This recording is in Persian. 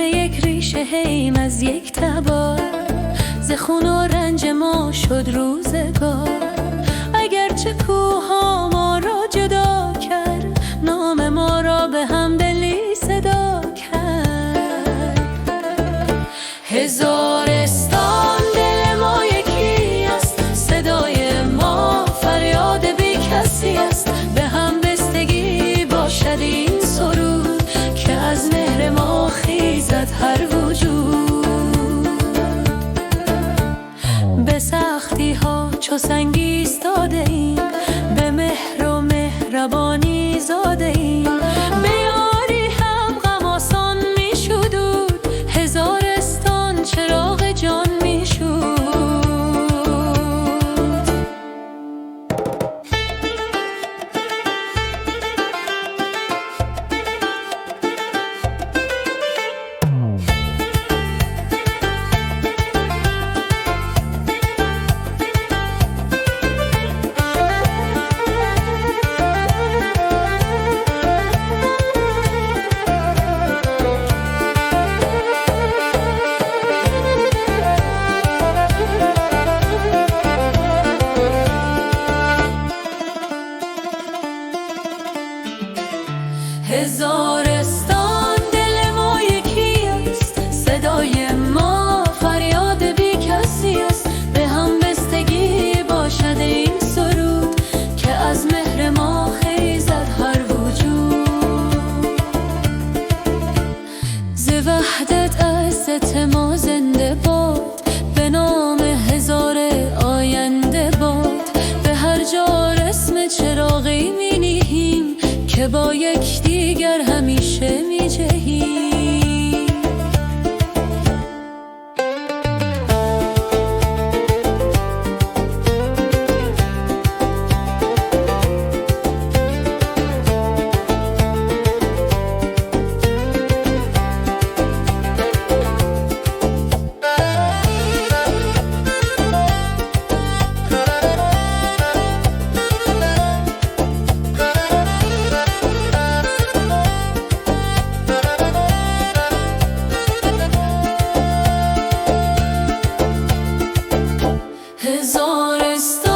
همه یک ریشه هیم از یک تبار، ز خون و رنج ما شد روزگار. اگرچه کوها ما را جدا کرد، نام ما را به همدلی صدا کرد. هزارستان دل ما یکی است، صدای ما فریاد بی کسی است. به هم بستگی باشد این سرود، که از مهر ما خیزد هر وجود. به سختی ها چو سنگ ایستاده ایم، به مهر و مهربانی زاده ایم. به یاری هم غم آسان می شدود، هزارستان چراغ جان می شود. هزارستان دل ما یکی است، صدای ما فریاد بی کسی است. به هم بستگی باشد این سرود، که از مهر ما خیزد هر وجود. ز وحدت عزت ما زنده باد، به نام هزار آینده باد. به هر جا رسم چراغی می نیهیم، که با یکدیگر همیشه می جهیم. هزارستان